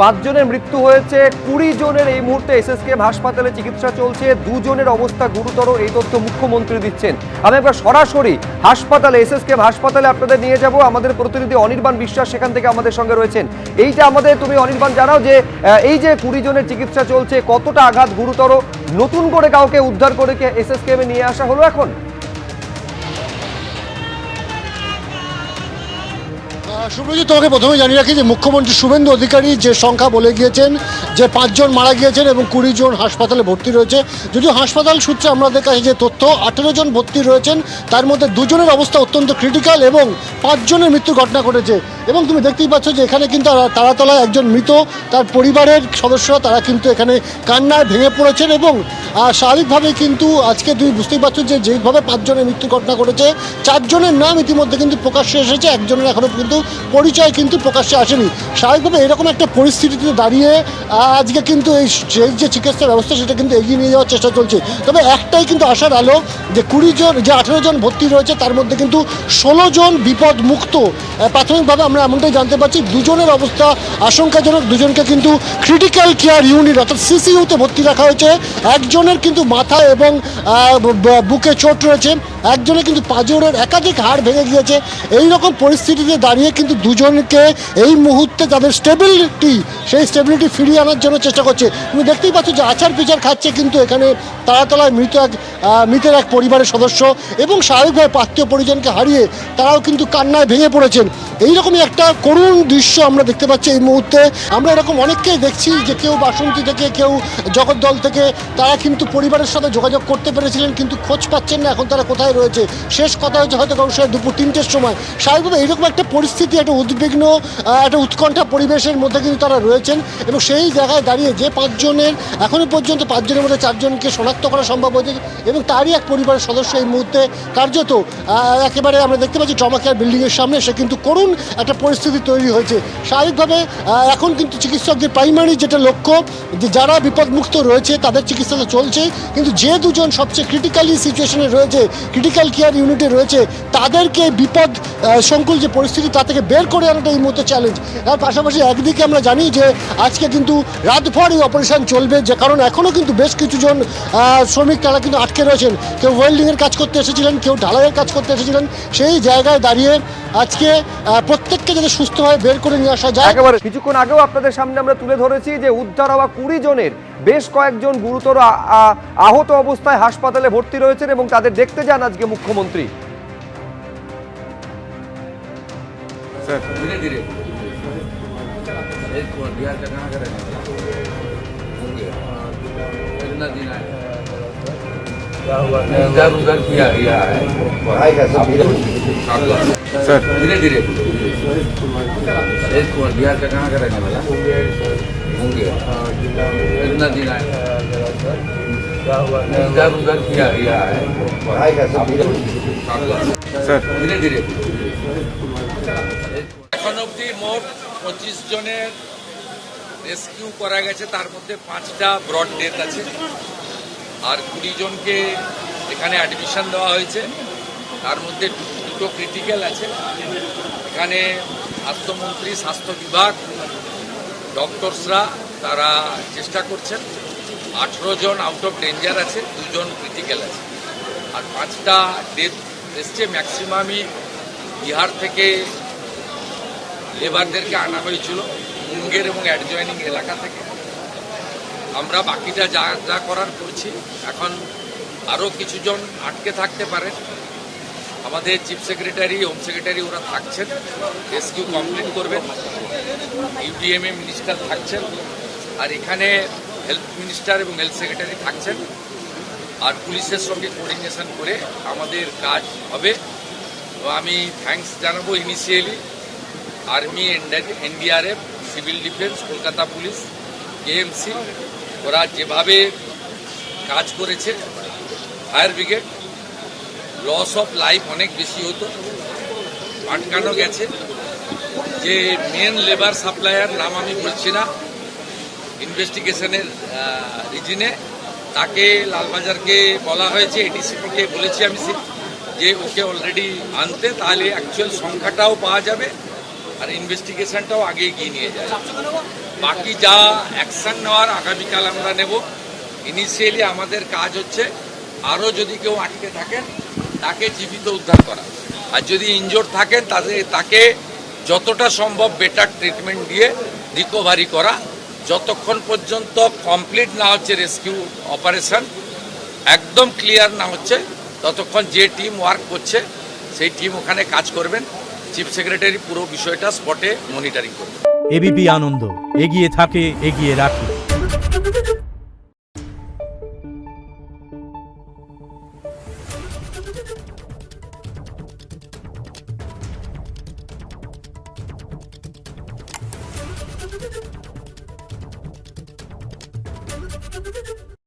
5 জনের মৃত্যু হয়েছে, 20 জনের এই মুহূর্তে এসএসকেএম হাসপাতালে চিকিৎসা চলছে, 2 জনের অবস্থা গুরুতর। এই তথ্য মুখ্যমন্ত্রী দিচ্ছেন। আমি একবার সরাসরি হাসপাতালে এসএসকেএম হাসপাতালে আপনাদের নিয়ে যাব। আমাদের প্রতিনিধি অনির্বাণ বিশ্বাস সেখান থেকে আমাদের সঙ্গে রয়েছেন। এইটা আমাদের তুমি অনির্বাণ জানাও যে এই যে 20 জনের চিকিৎসা চলছে, কতটা আঘাত গুরুতর, নতুন করে কাউকে উদ্ধার করে এসএসকেএম এ নিয়ে আসা হলো এখন? সুব্রজিৎ, তোমাকে প্রথমে জানিয়ে রাখি যে মুখ্যমন্ত্রী শুভেন্দু অধিকারী যে সংখ্যা বলে গিয়েছেন যে 5 জন মারা গিয়েছেন এবং 20 জন হাসপাতালে ভর্তি রয়েছে। যদিও হাসপাতাল সূত্রে আমাদের কাছে যে তথ্য 18 জন ভর্তি রয়েছেন, তার মধ্যে 2 জনের অবস্থা অত্যন্ত ক্রিটিক্যাল এবং 5 জনের মৃত্যুর ঘটনা ঘটেছে। এবং তুমি দেখতেই পাচ্ছ যে এখানে কিন্তু তারাতলায় একজন মৃত, তার পরিবারের সদস্যরা তারা কিন্তু এখানে কান্নায় ভেঙে পড়েছেন। এবং স্বাভাবিকভাবেই কিন্তু আজকে তুমি বুঝতেই পারছো যে যেভাবে 5 জনের মৃত্যুর ঘটনা ঘটেছে, 4 জনের নাম ইতিমধ্যে কিন্তু প্রকাশ্যে এসেছে, একজনের এখনও কিন্তু পরিচয় কিন্তু প্রকাশ্যে আসেনি। স্বাভাবিকভাবে এরকম একটা পরিস্থিতিতে দাঁড়িয়ে আজকে কিন্তু এই যে চিকিৎসা ব্যবস্থা সেটা কিন্তু এগিয়ে নিয়ে যাওয়ার চেষ্টা চলছে। তবে একটাই কিন্তু আশার আলো যে 20 জন যে 18 জন ভর্তি রয়েছে তার মধ্যে কিন্তু 16 জন বিপদ মুক্ত। প্রাথমিকভাবে আমরা এমনটাই জানতে পারছি, 2 জনের অবস্থা আশঙ্কাজনক, 2 জনকে কিন্তু ক্রিটিক্যাল কেয়ার ইউনিট অর্থাৎ সিসিইউতে ভর্তি রাখা হয়েছে। একজনের কিন্তু মাথা এবং বুকে চোট রয়েছে, একজনের কিন্তু পাঁজরের একাধিক হাড় ভেঙে গিয়েছে। এই রকম পরিস্থিতিতে দাঁড়িয়ে কিন্তু 2 জনকে এই মুহূর্তে তাদের সেই স্টেবিলিটি ফিরিয়ে আনার জন্য চেষ্টা করছে। তুমি দেখতেই পাচ্ছ যে আচার বিচার খাচ্ছে কিন্তু এখানে তারাতলায় মৃতের এক পরিবারের সদস্য এবং স্বাভাবিকভাবে আত্মীয় পরিজনকে হারিয়ে তারাও কিন্তু কান্নায় ভেঙে পড়েছেন। এইরকমই একটা করুণ দৃশ্য আমরা দেখতে পাচ্ছি এই মুহূর্তে। আমরা এরকম অনেককেই দেখছি যে কেউ বাসন্তী থেকে, কেউ জগদ্দল থেকে, তারা কিন্তু পরিবারের সাথে যোগাযোগ করতে পেরেছিলেন কিন্তু খোঁজ পাচ্ছেন না এখন তারা কোথায় রয়েছে। শেষ কথা হয়েছে হয়তো কারণ দুপুর 3টের সময়। স্বাভাবিকভাবে এইরকম একটা পরিস্থিতি, একটা উদ্বিগ্ন, একটা উৎকণ্ঠা পরিবেশের মধ্যে কিন্তু তারা রয়েছেন। এবং সেই জায়গায় দাঁড়িয়ে যে 5 জনের এখনও পর্যন্ত 5 জনের মধ্যে 4 জনকে শনাক্ত করা সম্ভব হয়েছে এবং তারই এক পরিবারের সদস্য এই মুহূর্তে কার্যত একেবারে আমরা দেখতে পাচ্ছি ট্রমা কেয়ার বিল্ডিংয়ের সামনে সে কিন্তু করুণ একটা পরিস্থিতি তৈরি হয়েছে। স্বাভাবিকভাবে এখন কিন্তু চিকিৎসকদের প্রাইমারি যেটা লক্ষ্য যে যারা বিপদমুক্ত রয়েছে তাদের চিকিৎসা তো চলছে, কিন্তু যে 2 জন সবচেয়ে ক্রিটিক্যালি সিচুয়েশনে রয়েছে, ক্রিটিক্যাল কেয়ার ইউনিটে রয়েছে, তাদেরকে বিপদ সংকুল যে পরিস্থিতি তা থেকে বের করে আনাটা এই মুহূর্তে চ্যালেঞ্জ। তার পাশাপাশি একদিকে আমরা জানি যে আজকে কিন্তু রাতভর এই অপারেশন চলবে, যে কারণ এখনও কিন্তু বেশ কিছুজন শ্রমিক তারা কিন্তু আটকে রয়েছেন। কেউ ওয়েল্ডিংয়ের কাজ করতে এসেছিলেন, কেউ ঢালাইয়ের কাজ করতে এসেছিলেন। সেই জায়গায় দাঁড়িয়ে আজকে প্রত্যেককে যাতে সুস্থভাবে বের করে নিয়ে আসা যায়। একেবারে কিছুক্ষণ আগেও আপনাদের সামনে আমরা তুলে ধরেছি যে উদ্ধার হওয়া 20 জনের বেশ কয়েকজন গুরুতর আহত অবস্থায় হাসপাতালে ভর্তি রয়েছেন এবং তাদের দেখতে যান আজকে মুখ্যমন্ত্রী। धीरे धीरे बिहार का कहाँ का रहने वाला कितना दिन आए क्या हुआ इधर उधर किया गया है सर धीरे धीरे बिहार का कहाँ का रहने वाला होंगे कितना दिन आए क्या हुआ इधर उधर किया गया है सर धीरे धीरे এখন অবধি মোট 25 জনের রেস্কিউ করা গেছে, তার মধ্যে 5টা ব্রড ডেথ আছে আর 20 জনকে এখানে অ্যাডমিশন দেওয়া হয়েছে, তার মধ্যে 2টো ক্রিটিক্যাল আছে। এখানে স্বাস্থ্যমন্ত্রী, স্বাস্থ্য বিভাগ, ডক্টরসরা তারা চেষ্টা করছেন। 18 জন আউট অফ ডেঞ্জার আছে, 2 জন ক্রিটিক্যাল আছে আর 5টা ডেথ এসছে। ম্যাক্সিমামই বিহার থেকে লেবারদেরকে আনা হয়েছিল, মুঙ্গের এবং অ্যাডজয়নিং এলাকা থেকে। আমরা বাকিটা যা যা করার করছি। এখন আরও কিছুজন আটকে থাকতে পারেন, আমাদের চিফ সেক্রেটারি, হোম সেক্রেটারি ওরা থাকছেন, রেস্কিউ কমপ্লিট করবেন। ইউডিএমএ মিনিস্টার থাকছেন আর এখানে হেলথ মিনিস্টার এবং হেলথ সেক্রেটারি থাকছেন আর পুলিশের সঙ্গে কোঅর্ডিনেশন করে আমাদের কাজ হবে। তো আমি থ্যাঙ্কস জানাবো initially army, NDRF, civil defence, Kolkata police, KMC, ওরা যেভাবে কাজ করেছে। Fire brigade, loss of life অনেক বেশি হতো, আটকানো গেছে। যে মেন লেবার সাপ্লায়ার, নাম আমি বলছি না, ইনভেস্টিগেশনের রিজনে তাকে লালবাজারকে বলা হয়েছে, এডিসিপিকে বলেছি আমি যে ওকে অলরেডি আনতে, তাহলে অ্যাকচুয়াল সংখ্যাটাও পাওয়া যাবে আর ইনভেস্টিগেশনটাও আগে এগিয়ে নিয়ে যায়। বাকি যা অ্যাকশন নেওয়ার আগামীকাল আমরা নেব। ইনিশিয়ালি আমাদের কাজ হচ্ছে আরও যদি কেউ আটকে থাকেন তাকে জীবিত উদ্ধার করা, আর যদি ইনজোর থাকেন তাকে যতটা সম্ভব বেটার ট্রিটমেন্ট দিয়ে রিকভারি করা। যতক্ষণ পর্যন্ত কমপ্লিট না হচ্ছে রেস্কিউ অপারেশন, একদম ক্লিয়ার না হচ্ছে, ততক্ষণ যে টিম ওয়ার্ক করছে সেই টিম ওখানে কাজ করবেন। চিফ সেক্রেটারি পুরো বিষয়টা স্পটে মনিটরিং করবেন। এবিপি আনন্দ, এগিয়ে থাকে, এগিয়ে রাখে।